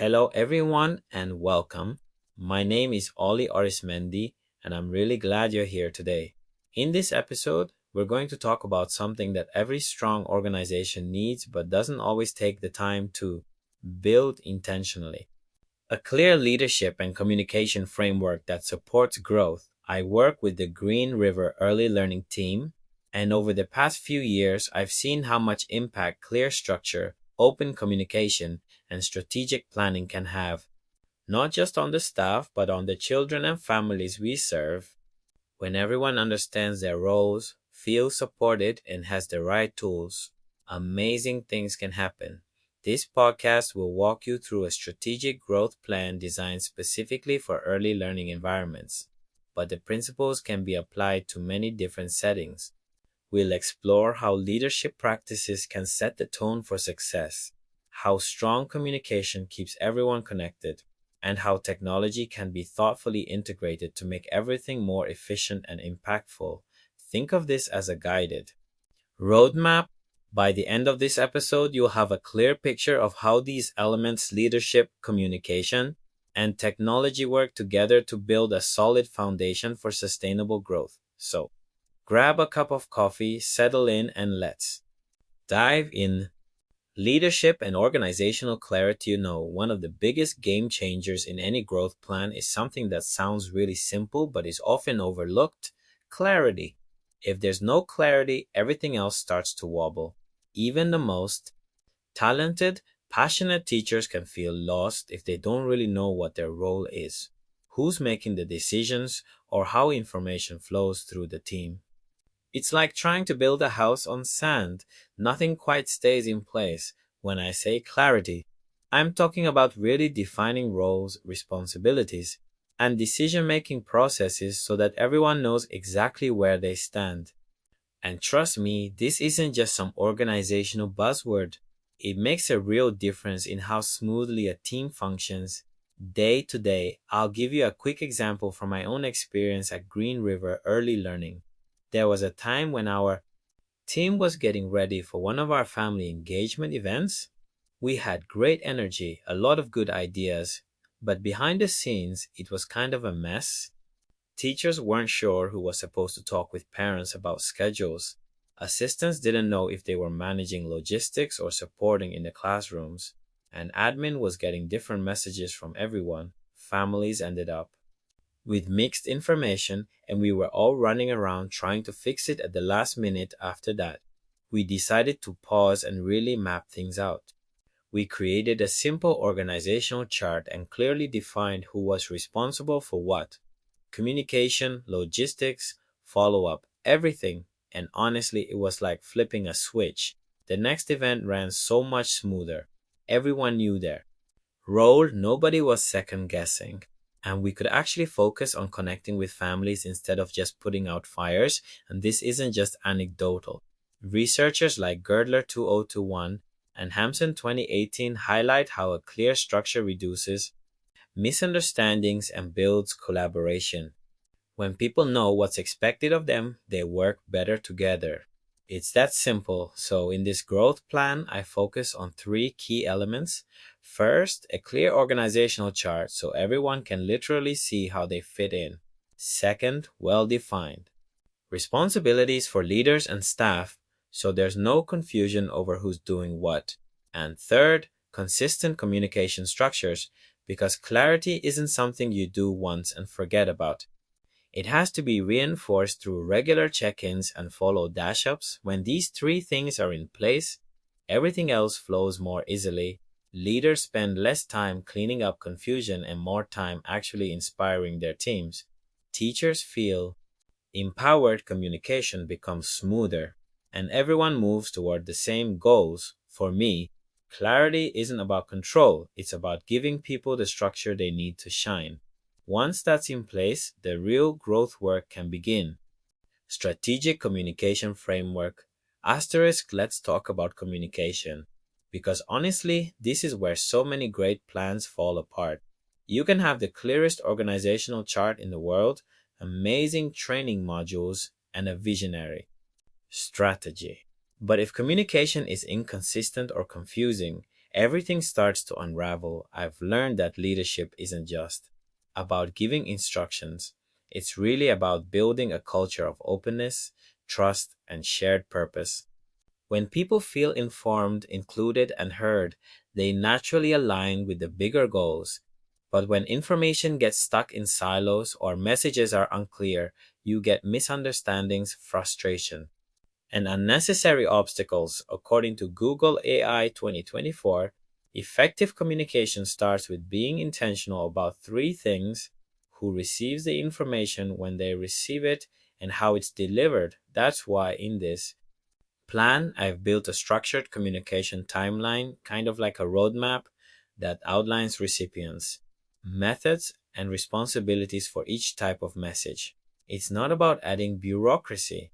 Hello, everyone, and welcome. My name is Ollie Orismendi, and I'm really glad you're here today. In this episode, we're going to talk about something that every strong organization needs but doesn't always take the time to build intentionally. A clear leadership and communication framework that supports growth. I work with the Green River Early Learning team, and over the past few years, I've seen how much impact clear structure, open communication, and strategic planning can have, not just on the staff, but on the children and families we serve. When everyone understands their roles, feels supported, and has the right tools, amazing things can happen. This podcast will walk you through a strategic growth plan designed specifically for early learning environments, but the principles can be applied to many different settings. We'll explore how leadership practices can set the tone for success, how strong communication keeps everyone connected, and how technology can be thoughtfully integrated to make everything more efficient and impactful. Think of this as a guided roadmap. By the end of this episode, you'll have a clear picture of how these elements leadership, communication, and technology work together to build a solid foundation for sustainable growth. So, grab a cup of coffee, settle in, and let's dive in. Leadership and organizational clarity. One of the biggest game changers in any growth plan is something that sounds really simple but is often overlooked: clarity. If there's no clarity, everything else starts to wobble. Even the most talented, passionate teachers can feel lost if they don't really know what their role is, who's making the decisions, or how information flows through the team. It's like trying to build a house on sand. Nothing quite stays in place. When I say clarity, I'm talking about really defining roles, responsibilities, and decision-making processes so that everyone knows exactly where they stand. And trust me, this isn't just some organizational buzzword. It makes a real difference in how smoothly a team functions day to day. I'll give you a quick example from my own experience at Green River Early Learning. There was a time when our team was getting ready for one of our family engagement events. We had great energy, a lot of good ideas, but behind the scenes, it was kind of a mess. Teachers weren't sure who was supposed to talk with parents about schedules. Assistants didn't know if they were managing logistics or supporting in the classrooms. And admin was getting different messages from everyone. Families ended up with mixed information, and we were all running around trying to fix it at the last minute. After that, we decided to pause and really map things out. We created a simple organizational chart and clearly defined who was responsible for what: communication, logistics, follow up, everything. And honestly, it was like flipping a switch. The next event ran so much smoother. Everyone knew their role, nobody was second guessing. And we could actually focus on connecting with families instead of just putting out fires. And this isn't just anecdotal. Researchers like Girdler 2021 and Hampsten 2018 highlight how a clear structure reduces misunderstandings and builds collaboration. When people know what's expected of them, they work better together. It's that simple. So, in this growth plan, I focus on three key elements. First, a clear organizational chart so everyone can literally see how they fit in. Second, well defined responsibilities for leaders and staff so there's no confusion over who's doing what. And third, consistent communication structures, because clarity isn't something you do once and forget about. It has to be reinforced through regular check-ins and follow dash-ups. When these three things are in place, everything else flows more easily. Leaders spend less time cleaning up confusion and more time actually inspiring their teams. Teachers feel empowered, communication becomes smoother, and everyone moves toward the same goals. For me, clarity isn't about control, it's about giving people the structure they need to shine. Once that's in place, the real growth work can begin. Strategic communication framework. Asterisk, let's talk about communication. Because honestly, this is where so many great plans fall apart. You can have the clearest organizational chart in the world, amazing training modules, and a visionary strategy. But if communication is inconsistent or confusing, everything starts to unravel. I've learned that leadership isn't just about giving instructions, it's really about building a culture of openness, trust, and shared purpose. When people feel informed, included, and heard, they naturally align with the bigger goals. But when information gets stuck in silos or messages are unclear, you get misunderstandings, frustration, and unnecessary obstacles. According to Google AI 2024, effective communication starts with being intentional about three things: who receives the information, when they receive it, and how it's delivered. That's why in this plan, I've built a structured communication timeline, kind of like a roadmap that outlines recipients, methods, and responsibilities for each type of message. It's not about adding bureaucracy,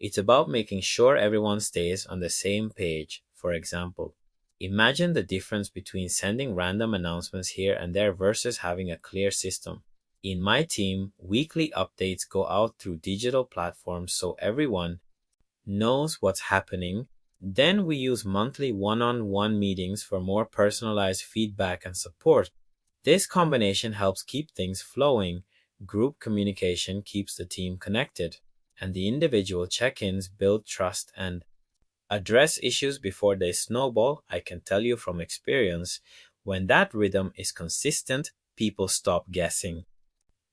it's about making sure everyone stays on the same page. For example, imagine the difference between sending random announcements here and there versus having a clear system. In my team, weekly updates go out through digital platforms so everyone knows what's happening. Then we use monthly one-on-one meetings for more personalized feedback and support. This combination helps keep things flowing. Group communication keeps the team connected, and the individual check-ins build trust and address issues before they snowball. I can tell you from experience, when that rhythm is consistent, people stop guessing.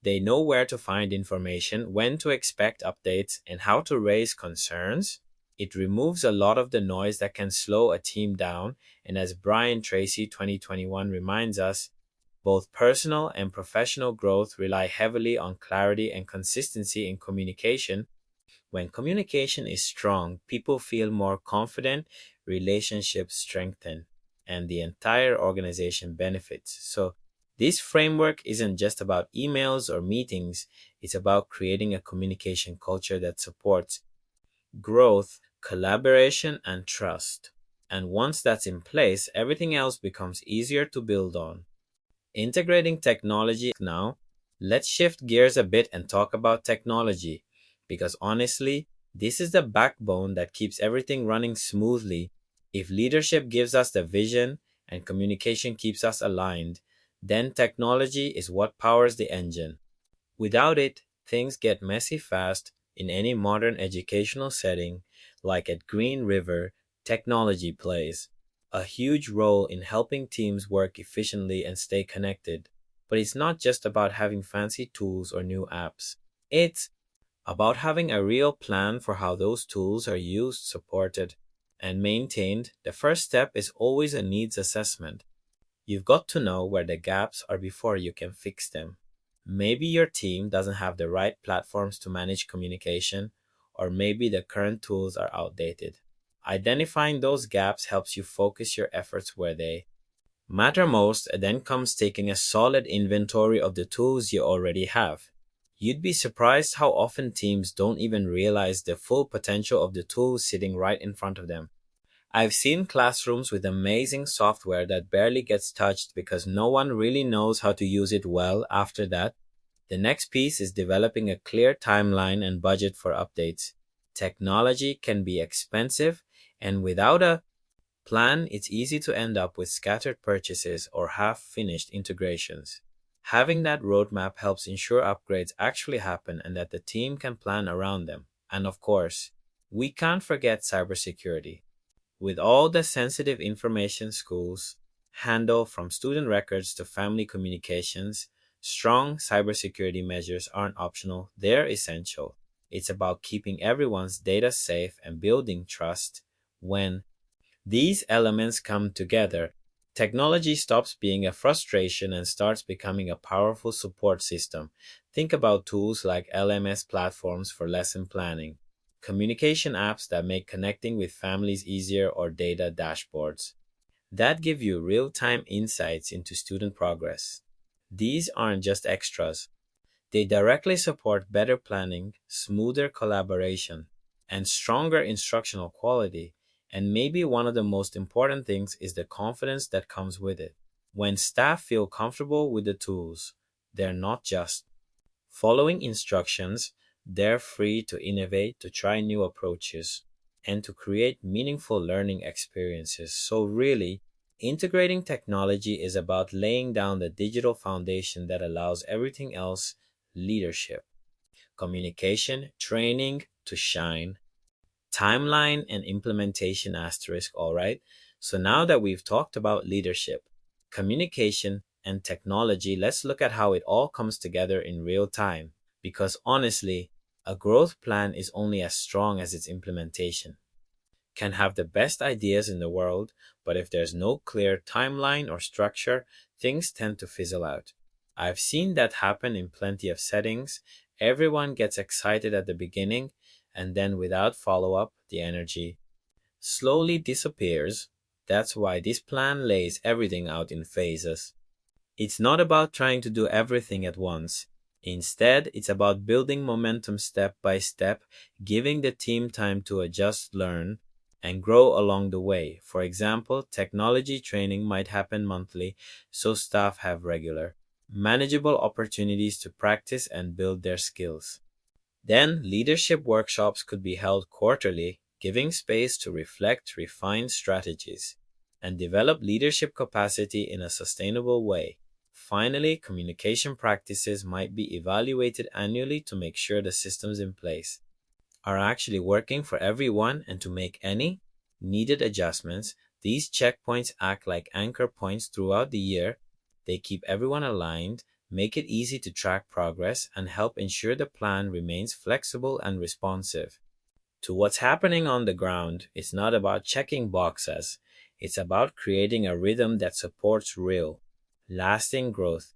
They know where to find information, when to expect updates, and how to raise concerns. It removes a lot of the noise that can slow a team down, and as Brian Tracy 2021 reminds us, both personal and professional growth rely heavily on clarity and consistency in communication. When communication is strong, people feel more confident, relationships strengthen, and the entire organization benefits. So, this framework isn't just about emails or meetings, it's about creating a communication culture that supports growth, collaboration, and trust. And once that's in place, everything else becomes easier to build on. Integrating technology now, let's shift gears a bit and talk about technology. Because honestly, this is the backbone that keeps everything running smoothly. If leadership gives us the vision and communication keeps us aligned, then technology is what powers the engine. Without it, things get messy fast. In any modern educational setting, like at Green River, technology plays a huge role in helping teams work efficiently and stay connected. But it's not just about having fancy tools or new apps. It's about having a real plan for how those tools are used, supported, and maintained. The first step is always a needs assessment. You've got to know where the gaps are before you can fix them. Maybe your team doesn't have the right platforms to manage communication, or maybe the current tools are outdated. Identifying those gaps helps you focus your efforts where they matter most, and then comes taking a solid inventory of the tools you already have. You'd be surprised how often teams don't even realize the full potential of the tools sitting right in front of them. I've seen classrooms with amazing software that barely gets touched because no one really knows how to use it well. After that, the next piece is developing a clear timeline and budget for updates. Technology can be expensive, and without a plan, it's easy to end up with scattered purchases or half-finished integrations. Having that roadmap helps ensure upgrades actually happen and that the team can plan around them. And of course, we can't forget cybersecurity. With all the sensitive information schools handle, from student records to family communications, strong cybersecurity measures aren't optional, they're essential. It's about keeping everyone's data safe and building trust. When these elements come together, technology stops being a frustration and starts becoming a powerful support system. Think about tools like LMS platforms for lesson planning, communication apps that make connecting with families easier, or data dashboards that give you real-time insights into student progress. These aren't just extras. They directly support better planning, smoother collaboration, and stronger instructional quality. And maybe one of the most important things is the confidence that comes with it. When staff feel comfortable with the tools, they're not just following instructions, they're free to innovate, to try new approaches, and to create meaningful learning experiences. So, really, Integrating technology is about laying down the digital foundation that allows everything else leadership, communication, training to shine, timeline, and implementation asterisk. All right. So now that we've talked about leadership, communication, and technology, let's look at how it all comes together in real time. Because honestly, a growth plan is only as strong as its implementation. Can have the best ideas in the world, but if there's no clear timeline or structure, things tend to fizzle out. I've seen that happen in plenty of settings. Everyone gets excited at the beginning, and then without follow up, the energy slowly disappears. That's why this plan lays everything out in phases. It's not about trying to do everything at once. Instead, it's about building momentum step by step, giving the team time to adjust, learn, and grow along the way. For example, technology training might happen monthly, so staff have regular, manageable opportunities to practice and build their skills. Then, leadership workshops could be held quarterly, giving space to reflect, refine strategies, and develop leadership capacity in a sustainable way. Finally, communication practices might be evaluated annually to make sure the systems in place are actually working for everyone, and to make any needed adjustments. These checkpoints act like anchor points throughout the year. They keep everyone aligned, make it easy to track progress, and help ensure the plan remains flexible and responsive to what's happening on the ground. It's not about checking boxes, it's about creating a rhythm that supports real, lasting growth.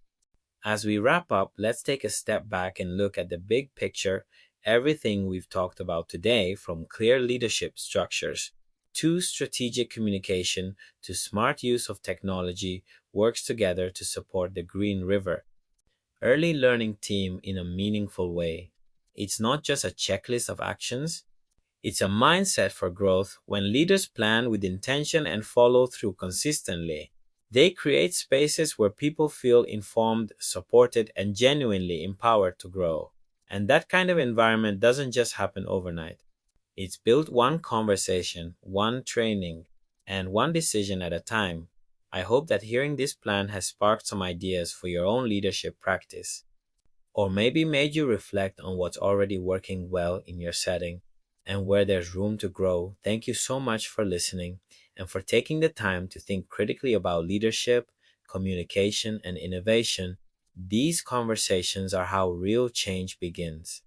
As we wrap up, let's take a step back and look at the big picture. Everything we've talked about today, from clear leadership structures to strategic communication to smart use of technology, works together to support the Green River early learning team in a meaningful way. It's not just a checklist of actions, it's a mindset for growth. When leaders plan with intention and follow through consistently, they create spaces where people feel informed, supported, and genuinely empowered to grow. And that kind of environment doesn't just happen overnight. It's built one conversation, one training, and one decision at a time. I hope that hearing this plan has sparked some ideas for your own leadership practice, or maybe made you reflect on what's already working well in your setting and where there's room to grow. Thank you so much for listening and for taking the time to think critically about leadership, communication, and innovation. These conversations are how real change begins.